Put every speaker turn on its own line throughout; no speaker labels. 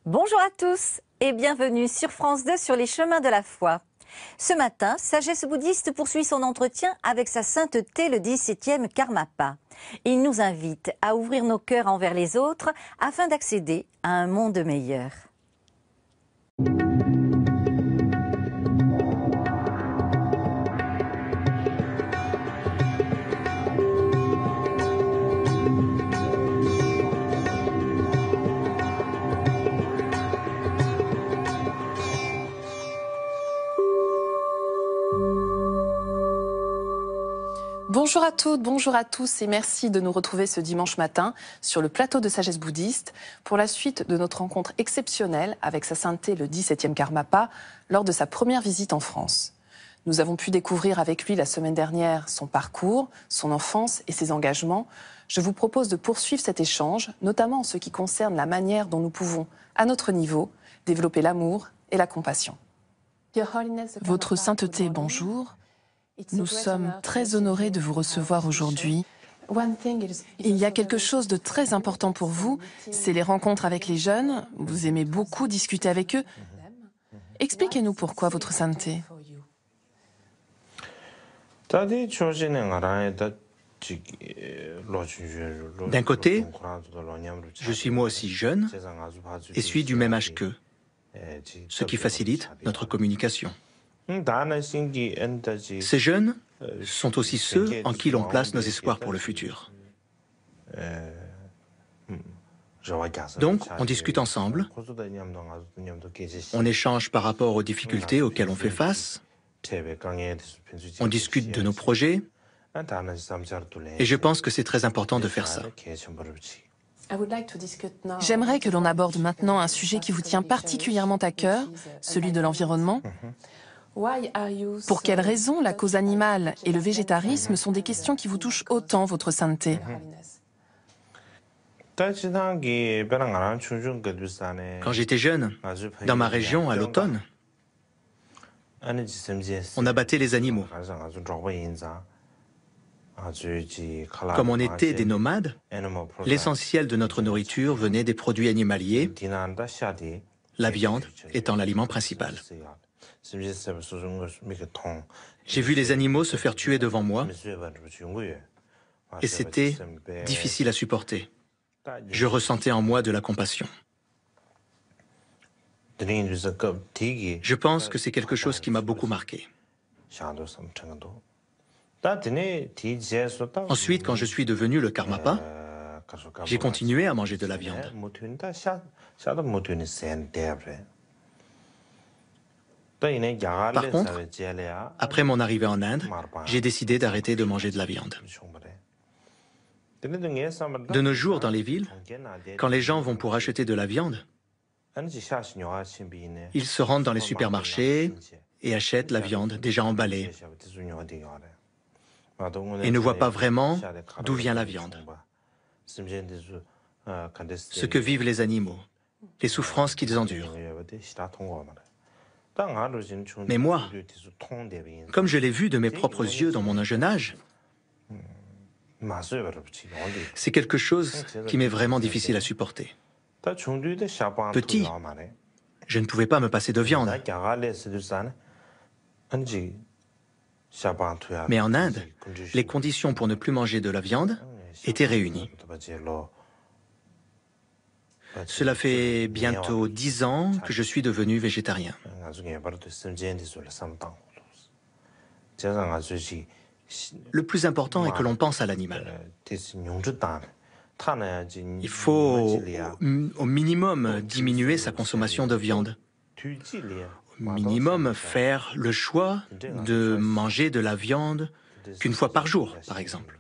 Bonjour à tous et bienvenue sur France 2 sur les chemins de la foi. Ce matin, Sagesse bouddhiste poursuit son entretien avec sa sainteté le 17e Karmapa. Il nous invite à ouvrir nos cœurs envers les autres afin d'accéder à un monde meilleur.
Bonjour à toutes, bonjour à tous et merci de nous retrouver ce dimanche matin sur le plateau de Sagesse bouddhiste pour la suite de notre rencontre exceptionnelle avec sa sainteté le 17e Karmapa lors de sa première visite en France. Nous avons pu découvrir avec lui la semaine dernière son parcours, son enfance et ses engagements. Je vous propose de poursuivre cet échange, notamment en ce qui concerne la manière dont nous pouvons, à notre niveau, développer l'amour et la compassion. Votre sainteté, bonjour. Nous sommes très honorés de vous recevoir aujourd'hui. Il y a quelque chose de très important pour vous, c'est les rencontres avec les jeunes. Vous aimez beaucoup discuter avec eux. Expliquez-nous pourquoi votre sainteté.
D'un côté, je suis moi aussi jeune et suis du même âge qu'eux, ce qui facilite notre communication. Ces jeunes sont aussi ceux en qui l'on place nos espoirs pour le futur. Donc, on discute ensemble, on échange par rapport aux difficultés auxquelles on fait face, on discute de nos projets, et je pense que c'est très important de faire ça.
J'aimerais que l'on aborde maintenant un sujet qui vous tient particulièrement à cœur, celui de l'environnement. Pour quelles raisons la cause animale et le végétarisme sont des questions qui vous touchent autant, votre sainteté?
Quand j'étais jeune, dans ma région, à l'automne, on abattait les animaux. Comme on était des nomades, l'essentiel de notre nourriture venait des produits animaliers, la viande étant l'aliment principal. J'ai vu les animaux se faire tuer devant moi et c'était difficile à supporter. Je ressentais en moi de la compassion. Je pense que c'est quelque chose qui m'a beaucoup marqué. Ensuite, quand je suis devenu le Karmapa, j'ai continué à manger de la viande. Par contre, après mon arrivée en Inde, j'ai décidé d'arrêter de manger de la viande. De nos jours, dans les villes, quand les gens vont pour acheter de la viande, ils se rendent dans les supermarchés et achètent la viande déjà emballée et ne voient pas vraiment d'où vient la viande, ce que vivent les animaux, les souffrances qu'ils endurent. Mais moi, comme je l'ai vu de mes propres yeux dans mon jeune âge, c'est quelque chose qui m'est vraiment difficile à supporter. Petit, je ne pouvais pas me passer de viande. Mais en Inde, les conditions pour ne plus manger de la viande étaient réunies. Cela fait bientôt 10 ans que je suis devenu végétarien. Le plus important est que l'on pense à l'animal. Il faut au minimum diminuer sa consommation de viande. Au minimum faire le choix de manger de la viande qu'une fois par jour, par exemple.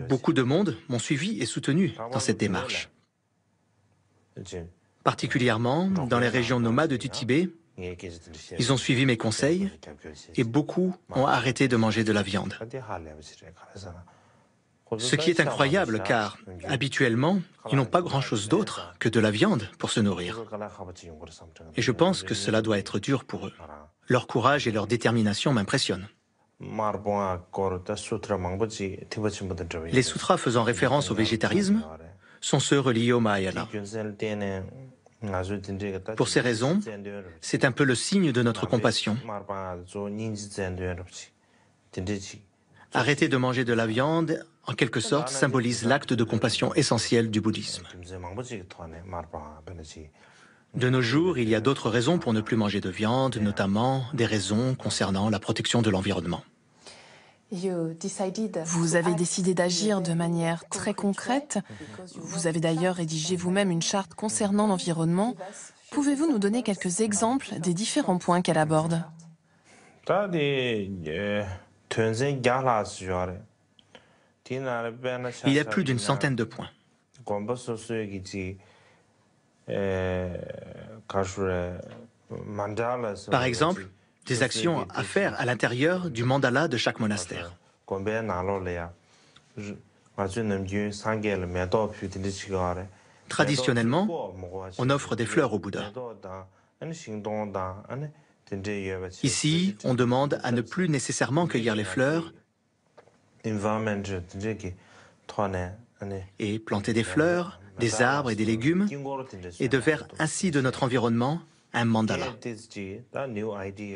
Beaucoup de monde m'ont suivi et soutenu dans cette démarche. Particulièrement dans les régions nomades du Tibet, ils ont suivi mes conseils et beaucoup ont arrêté de manger de la viande. Ce qui est incroyable car, habituellement, ils n'ont pas grand-chose d'autre que de la viande pour se nourrir. Et je pense que cela doit être dur pour eux. Leur courage et leur détermination m'impressionnent. Les sutras faisant référence au végétarisme sont ceux reliés au Mahayana. Pour ces raisons, c'est un peu le signe de notre compassion. Arrêter de manger de la viande, en quelque sorte, symbolise l'acte de compassion essentiel du bouddhisme. De nos jours, il y a d'autres raisons pour ne plus manger de viande, notamment des raisons concernant la protection de l'environnement.
Vous avez décidé d'agir de manière très concrète. Vous avez d'ailleurs rédigé vous-même une charte concernant l'environnement. Pouvez-vous nous donner quelques exemples des différents points qu'elle aborde?
Il y a plus d'une centaine de points. Par exemple, des actions à faire à l'intérieur du mandala de chaque monastère. Traditionnellement, on offre des fleurs au Bouddha. Ici, on demande à ne plus nécessairement cueillir les fleurs et planter des fleurs, des arbres et des légumes, et de faire ainsi de notre environnement un mandala.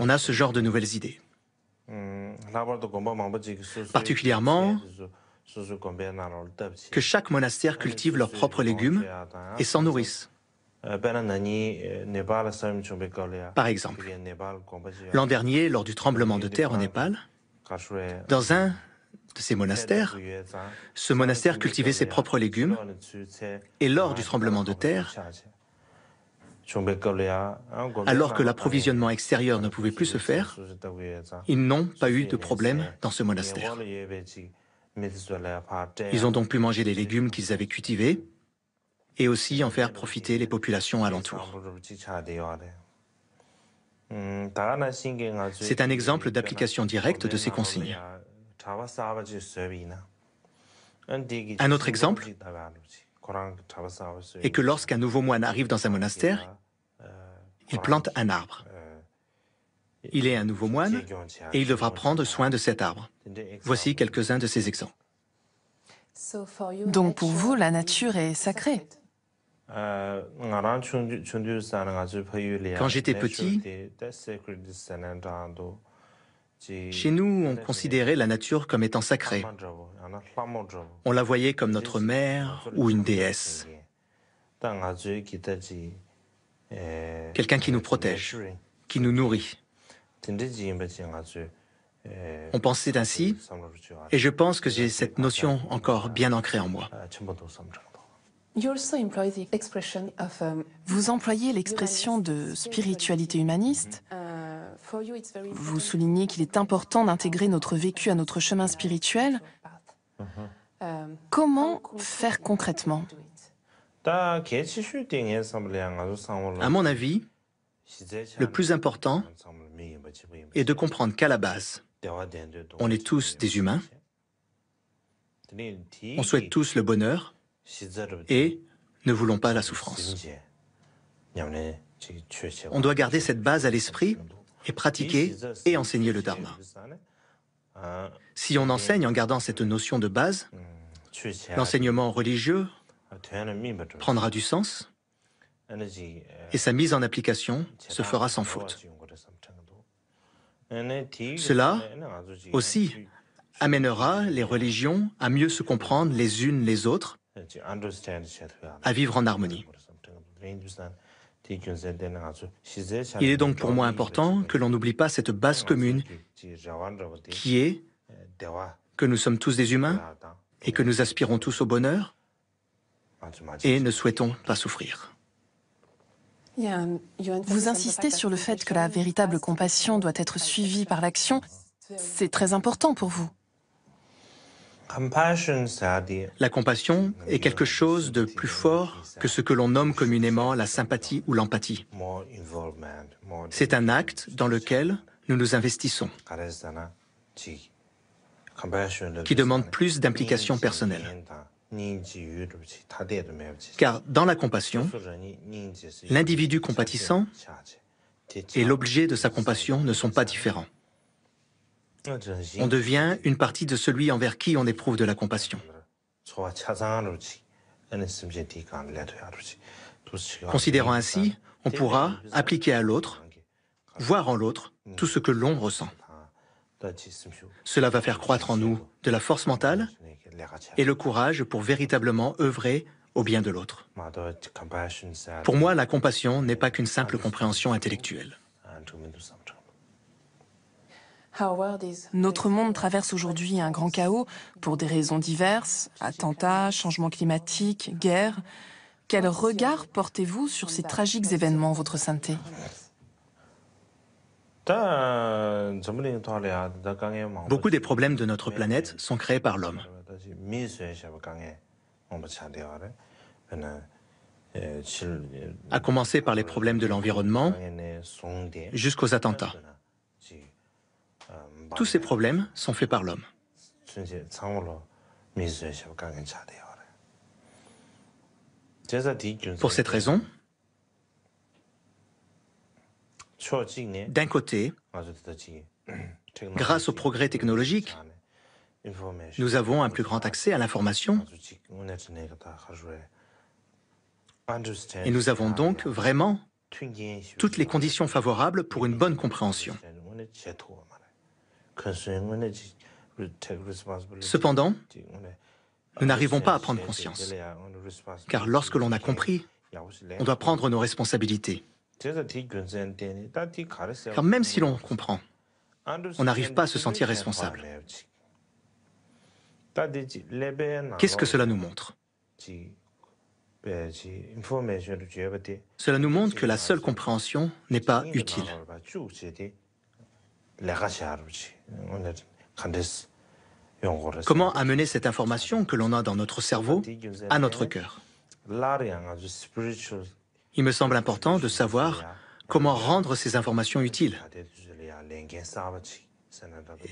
On a ce genre de nouvelles idées. Particulièrement que chaque monastère cultive leurs propres légumes et s'en nourrissent. Par exemple, l'an dernier, lors du tremblement de terre au Népal, dans un de ces monastères, ce monastère cultivait ses propres légumes et lors du tremblement de terre, alors que l'approvisionnement extérieur ne pouvait plus se faire, ils n'ont pas eu de problème dans ce monastère. Ils ont donc pu manger les légumes qu'ils avaient cultivés et aussi en faire profiter les populations alentours. C'est un exemple d'application directe de ces consignes. Un autre exemple est que lorsqu'un nouveau moine arrive dans un monastère, il plante un arbre. Il est un nouveau moine et il devra prendre soin de cet arbre. Voici quelques-uns de ces exemples.
Donc pour vous, la nature est sacrée.
Quand j'étais petit, chez nous, on considérait la nature comme étant sacrée. On la voyait comme notre mère ou une déesse. Quelqu'un qui nous protège, qui nous nourrit. On pensait ainsi, et je pense que j'ai cette notion encore bien ancrée en moi.
Vous employez l'expression de spiritualité humaniste. Vous soulignez qu'il est important d'intégrer notre vécu à notre chemin spirituel. Comment faire concrètement?
À mon avis, le plus important est de comprendre qu'à la base, on est tous des humains, on souhaite tous le bonheur et ne voulons pas la souffrance. On doit garder cette base à l'esprit et pratiquer et enseigner le Dharma. Si on enseigne en gardant cette notion de base, l'enseignement religieux prendra du sens et sa mise en application se fera sans faute. Cela aussi amènera les religions à mieux se comprendre les unes les autres, à vivre en harmonie. Il est donc pour moi important que l'on n'oublie pas cette base commune qui est que nous sommes tous des humains et que nous aspirons tous au bonheur et ne souhaitons pas souffrir.
Vous insistez sur le fait que la véritable compassion doit être suivie par l'action. C'est très important pour vous.
La compassion est quelque chose de plus fort que ce que l'on nomme communément la sympathie ou l'empathie. C'est un acte dans lequel nous nous investissons, qui demande plus d'implication personnelle. Car dans la compassion, l'individu compatissant et l'objet de sa compassion ne sont pas différents. On devient une partie de celui envers qui on éprouve de la compassion. Considérant ainsi, on pourra appliquer à l'autre, voir en l'autre, tout ce que l'on ressent. Cela va faire croître en nous de la force mentale et le courage pour véritablement œuvrer au bien de l'autre. Pour moi, la compassion n'est pas qu'une simple compréhension intellectuelle.
Notre monde traverse aujourd'hui un grand chaos pour des raisons diverses, attentats, changement climatique, guerre. Quel regard portez-vous sur ces tragiques événements, Votre Sainteté?
Beaucoup des problèmes de notre planète sont créés par l'homme. À commencer par les problèmes de l'environnement jusqu'aux attentats. Tous ces problèmes sont faits par l'homme. Pour cette raison, d'un côté, grâce au progrès technologique, nous avons un plus grand accès à l'information et nous avons donc vraiment toutes les conditions favorables pour une bonne compréhension. Cependant, nous n'arrivons pas à prendre conscience, car lorsque l'on a compris, on doit prendre nos responsabilités. Car même si l'on comprend, on n'arrive pas à se sentir responsable. Qu'est-ce que cela nous montre? Cela nous montre que la seule compréhension n'est pas utile. Comment amener cette information que l'on a dans notre cerveau à notre cœur? Il me semble important de savoir comment rendre ces informations utiles.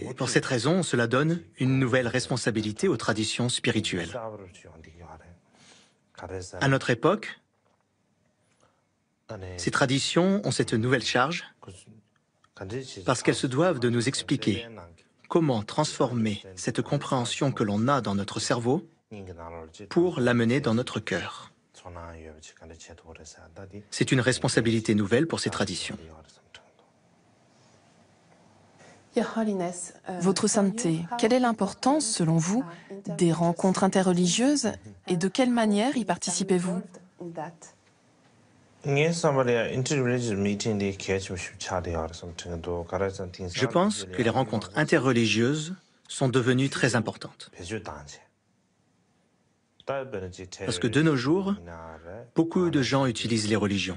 Et pour cette raison, cela donne une nouvelle responsabilité aux traditions spirituelles. À notre époque, ces traditions ont cette nouvelle charge parce qu'elles se doivent de nous expliquer comment transformer cette compréhension que l'on a dans notre cerveau pour l'amener dans notre cœur. C'est une responsabilité nouvelle pour ces traditions.
Votre Sainteté, quelle est l'importance, selon vous, des rencontres interreligieuses et de quelle manière y participez-vous?
Je pense que les rencontres interreligieuses sont devenues très importantes. Parce que de nos jours, beaucoup de gens utilisent les religions.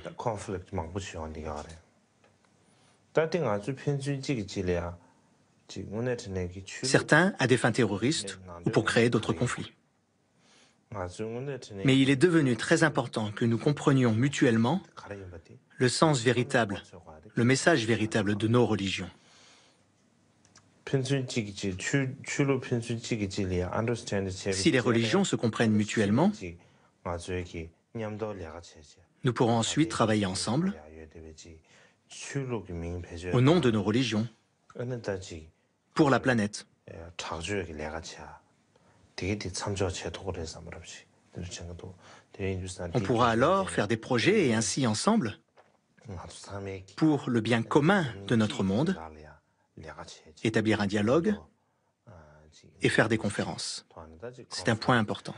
Certains à des fins terroristes ou pour créer d'autres conflits. Mais il est devenu très important que nous comprenions mutuellement le sens véritable, le message véritable de nos religions. Si les religions se comprennent mutuellement, nous pourrons ensuite travailler ensemble au nom de nos religions, pour la planète. On pourra alors faire des projets et ainsi ensemble, pour le bien commun de notre monde, établir un dialogue et faire des conférences. C'est un point important.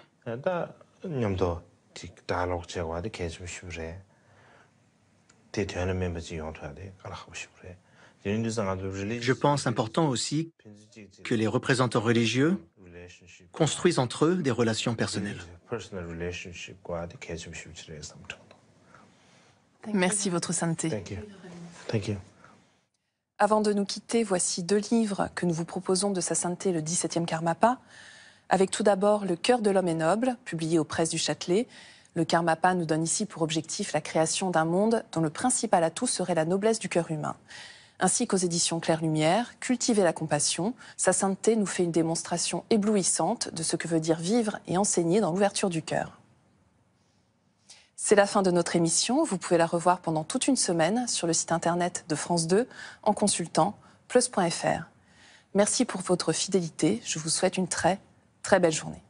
Je pense important aussi que les représentants religieux construisent entre eux des relations personnelles.
Merci, Votre Sainteté.
Thank you.
Avant de nous quitter, voici 2 livres que nous vous proposons de Sa Sainteté le 17e Karmapa, avec tout d'abord Le cœur de l'homme est noble, publié aux Presses du Châtelet. Le Karmapa nous donne ici pour objectif la création d'un monde dont le principal atout serait la noblesse du cœur humain. Ainsi qu'aux éditions Claire Lumière, Cultiver la compassion, Sa Sainteté nous fait une démonstration éblouissante de ce que veut dire vivre et enseigner dans l'ouverture du cœur. C'est la fin de notre émission. Vous pouvez la revoir pendant toute une semaine sur le site internet de France 2 en consultant plus.fr. Merci pour votre fidélité. Je vous souhaite une très, très belle journée.